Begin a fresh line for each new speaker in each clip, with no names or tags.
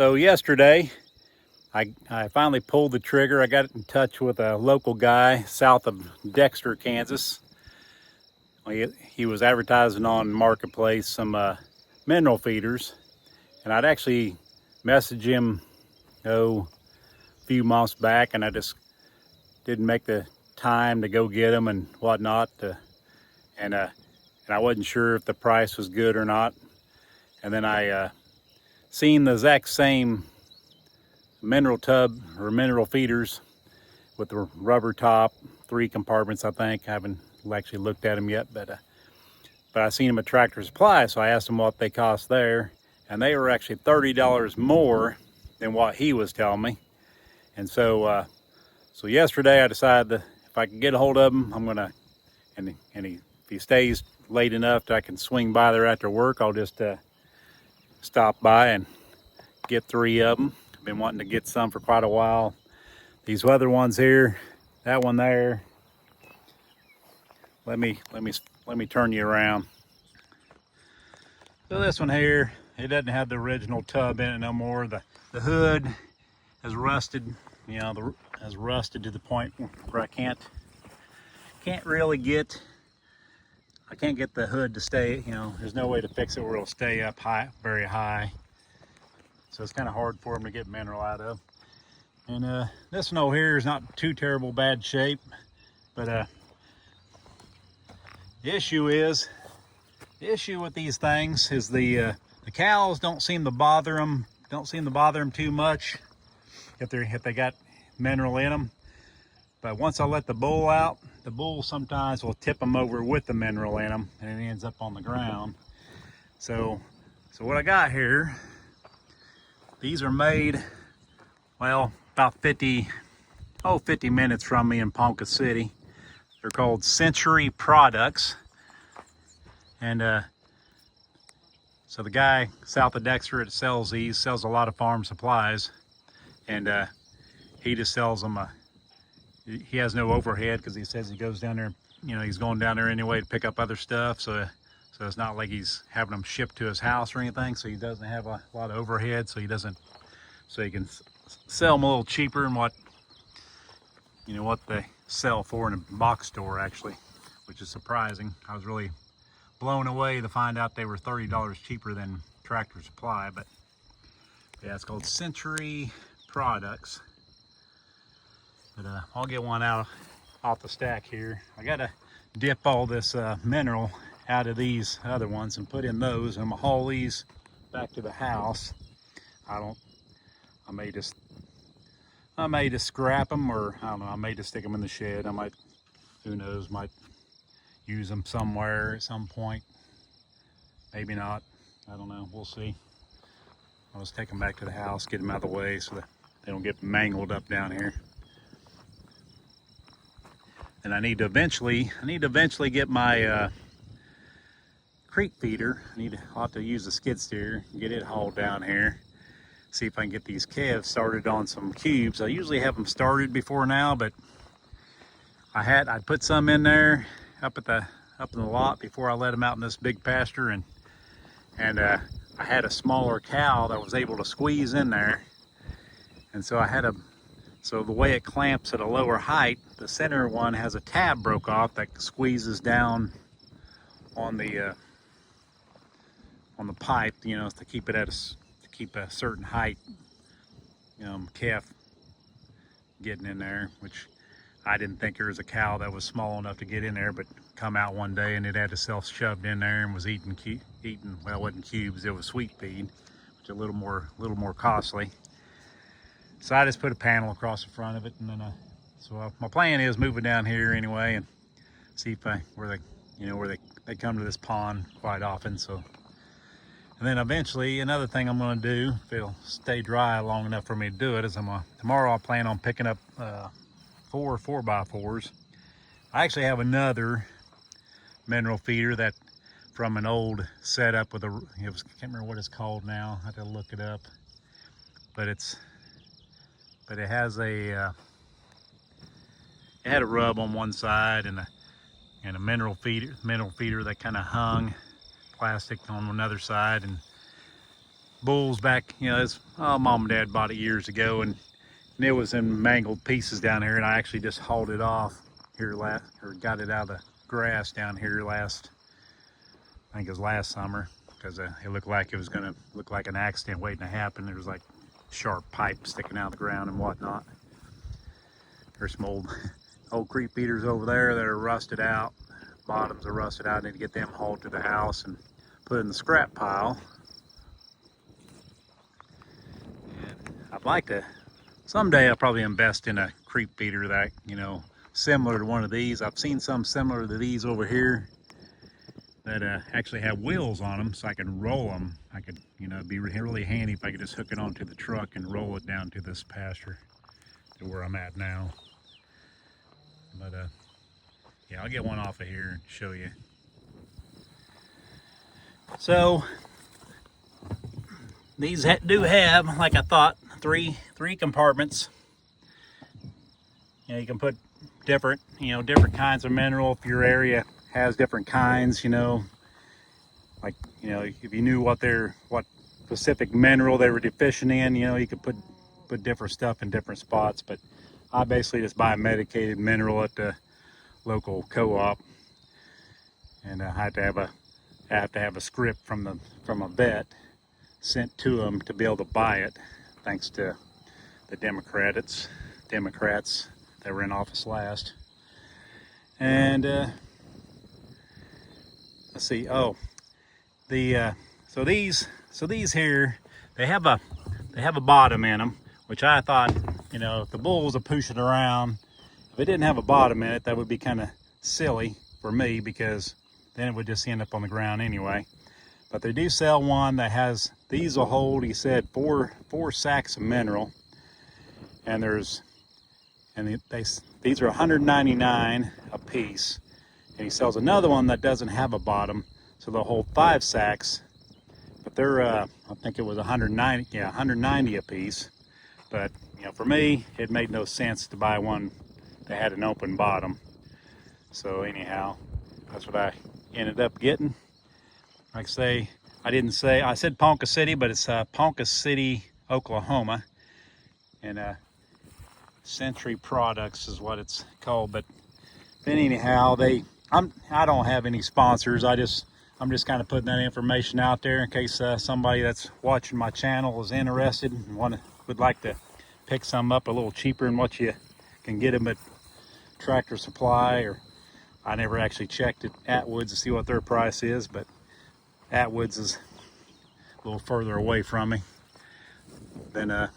So yesterday, I finally pulled the trigger. I got in touch with a local guy south of Dexter, Kansas. He was advertising on Marketplace some mineral feeders, and I'd actually messaged him a few months back, and I just didn't make the time to go get them and whatnot. And I wasn't sure if the price was good or not. And then I seen the exact same mineral tub or mineral feeders with the rubber top, 3 compartments, I think. I haven't actually looked at them yet, but I seen them at Tractor Supply, so I asked them what they cost there, and they were actually $30 more than what he was telling me. And so yesterday I decided that if I can get a hold of him, I'm gonna, if he stays late enough that I can swing by there after work, I'll just stop by and get 3 of them. I've been wanting to get some for quite a while. These other ones here, that one there. Let me turn you around. So this one here, it doesn't have the original tub in it no more. The hood has rusted, has rusted to the point where I can't really get. I can't get the hood to stay. There's no way to fix it where it'll stay up high, very high. So it's kind of hard for them to get mineral out of. And this one over here is not too terrible bad shape, but the issue with these things is the cows don't seem to bother them. Don't seem to bother them too much if they got mineral in them. But once I let the bull out, the bull sometimes will tip them over with the mineral in them, and it ends up on the ground. So what I got here, these are made, well, about 50 minutes from me in Ponca City. They're called Century Products. And so the guy south of Dexter that sells these sells a lot of farm supplies, and he just sells them. He has no overhead because he says he goes down there, he's going down there anyway to pick up other stuff. So it's not like he's having them shipped to his house or anything. So he doesn't have a lot of overhead. So he can sell them a little cheaper than what they sell for in a box store, actually, which is surprising. I was really blown away to find out they were $30 cheaper than Tractor Supply. But yeah, it's called Century Products. But I'll get one off the stack here. I gotta dip all this mineral out of these other ones and put in those. I'm gonna haul these back to the house. I may just scrap them, or I don't know, I may just stick them in the shed. I might, who knows, might use them somewhere at some point. Maybe not. I don't know. We'll see. I'll just take them back to the house, get them out of the way so that they don't get mangled up down here. And I need to eventually get my creek feeder. I'll have to use the skid steer and get it hauled down here. See if I can get these calves started on some cubes. I usually have them started before now, but I put some in there up in the lot before I let them out in this big pasture, and I had a smaller cow that was able to squeeze in there, and so so the way it clamps at a lower height, the center one has a tab broke off that squeezes down on the pipe, to keep it keep a certain height, calf getting in there, which I didn't think there was a cow that was small enough to get in there, but come out one day and it had itself shoved in there and was eating, well, it wasn't cubes, it was sweet feed, which is a little more costly. So I just put a panel across the front of it, and then so my plan is move it down here anyway and see if where they come to this pond quite often. So, and then eventually another thing I'm going to do, if it'll stay dry long enough for me to do it, is tomorrow I plan on picking up 4 4x4s. I actually have another mineral feeder that from an old setup with I can't remember what it's called now. I have to look it up, but it has it had a rub on one side and a mineral feeder that kind of hung plastic on another side, bulls back, you know, mom and dad bought it years ago, and it was in mangled pieces down here, and I actually just hauled it off here or got it out of the grass down here I think it was last summer, because it looked like it was gonna look like an accident waiting to happen. There was like sharp pipe sticking out of the ground and whatnot. There's some old creep feeders over there that are rusted out. Bottoms are rusted out. I need to get them hauled to the house and put in the scrap pile. And I'd like to, someday I'll probably invest in a creep feeder that, you know, similar to one of these. I've seen some similar to these over here that actually have wheels on them, so I can roll them. I could, you know, it'd be really handy if I could just hook it onto the truck and roll it down to this pasture, to where I'm at now. But yeah, I'll get one off of here and show you. So these do have, like I thought, three compartments. You know, you can put different kinds of mineral if your area has different kinds, you know, like, you know, if you knew what specific mineral they were deficient in, you know, you could put different stuff in different spots. But I basically just buy a medicated mineral at the local co-op, and I have to have a script from a vet sent to them to be able to buy it, thanks to the Democrats that were in office last. And let's see. Oh, so these here, they have a bottom in them, which I thought, you know, if the bulls are pushing around, if it didn't have a bottom in it, that would be kind of silly for me, because then it would just end up on the ground anyway. But they do sell one that has, these will hold, he said, four sacks of mineral, and these are $199 a piece. And he sells another one that doesn't have a bottom, so they'll hold 5 sacks. But they're, I think it was $190 a piece. But, you know, for me, it made no sense to buy one that had an open bottom. So anyhow, that's what I ended up getting. Like I said Ponca City, but it's Ponca City, Oklahoma. And Century Products is what it's called. But anyhow, I don't have any sponsors. I'm just kind of putting that information out there in case somebody that's watching my channel is interested and would like to pick some up a little cheaper than what you can get them at Tractor Supply. Or I never actually checked at Atwoods to see what their price is, but Atwoods is a little further away from me than the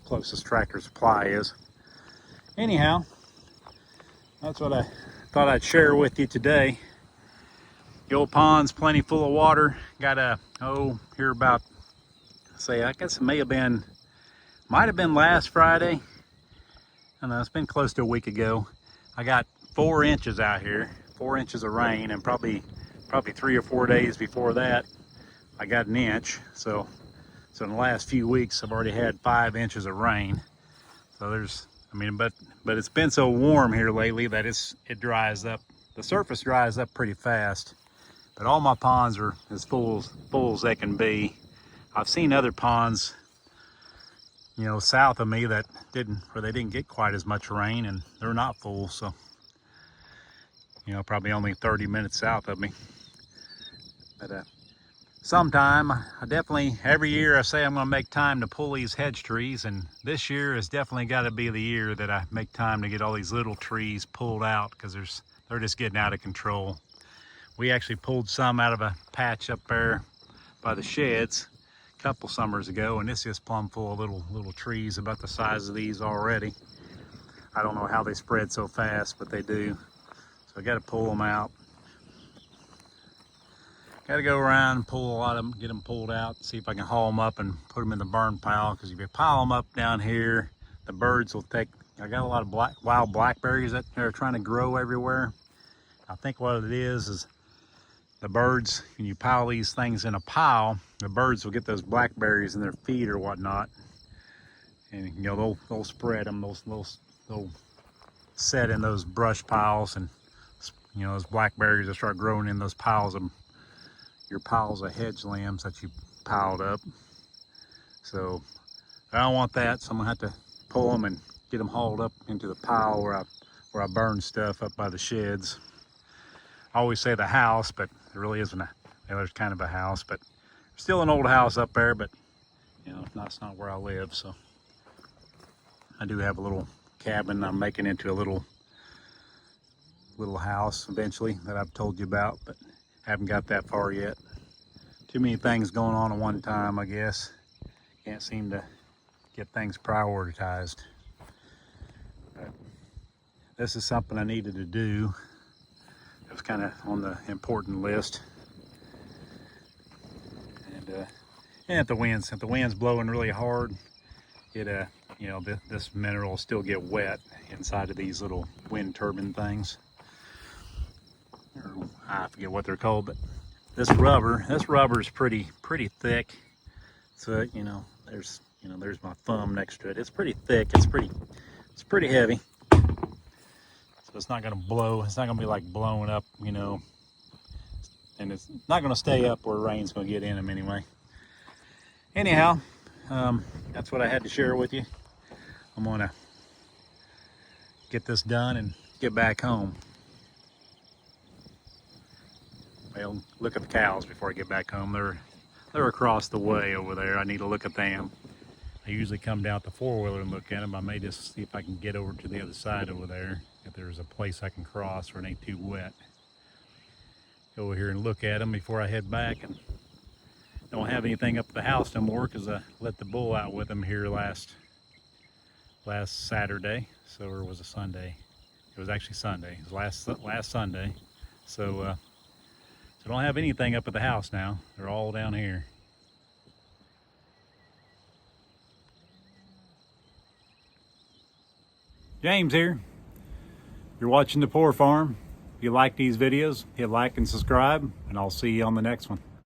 closest Tractor Supply is. Anyhow, that's what I thought I'd share with you today. The old pond's plenty full of water. Got here about, I guess it might have been last Friday. I don't know, it's been close to a week ago. I got 4 inches out here, 4 inches of rain, and probably 3 or 4 days before that, I got 1 inch. So in the last few weeks, I've already had 5 inches of rain. So but it's been so warm here lately that it dries up. The surface dries up pretty fast. But all my ponds are as full as they can be. I've seen other ponds, you know, south of me where they didn't get quite as much rain, and they're not full. So, you know, probably only 30 minutes south of me. But sometime, every year I say I'm gonna make time to pull these hedge trees, and this year has definitely gotta be the year that I make time to get all these little trees pulled out, because they're just getting out of control. We actually pulled some out of a patch up there by the sheds a couple summers ago, and it's just plumb full of little trees about the size of these already. I don't know how they spread so fast, but they do. So I got to pull them out. Got to go around and pull a lot of them, get them pulled out, see if I can haul them up and put them in the burn pile. Because if you pile them up down here, the birds will take. I got a lot of wild blackberries that they're trying to grow everywhere. I think what it is the birds, when you pile these things in a pile, the birds will get those blackberries in their feet or whatnot, and you know they'll spread them. They'll set in those brush piles, and you know those blackberries will start growing in those piles of hedge limbs that you piled up. So I don't want that, so I'm gonna have to pull them and get them hauled up into the pile where I burn stuff up by the sheds. I always say the house, but it really isn't there's kind of a house, but still an old house up there, but you know, that's not where I live. So I do have a little cabin I'm making into a little house eventually that I've told you about, but haven't got that far yet. Too many things going on at one time, I guess. Can't seem to get things prioritized. But this is something I needed to do. It was kind of on the important list. And if the wind's blowing really hard, it you know, this mineral will still get wet inside of these little wind turbine things. Or, I forget what they're called, but this rubber is pretty thick. So there's my thumb next to it. It's pretty thick. It's pretty heavy. So it's not gonna blow. It's not gonna be like blowing up, you know. And it's not gonna stay up where rain's gonna get in them anyway. Anyhow, that's what I had to share with you. I'm gonna get this done and get back home. Well, look at the cows before I get back home. They're across the way over there. I need to look at them. I usually come down the four-wheeler and look at them. I may just see if I can get over to the other side over there, if there's a place I can cross where it ain't too wet. Go over here and look at them before I head back. And don't have anything up at the house no more because I let the bull out with them here last Saturday. Or was it Sunday? It was actually Sunday. It was last Sunday. So I don't have anything up at the house now. They're all down here. James here. You're watching The Poor Farm. If you like these videos, hit like and subscribe, and I'll see you on the next one.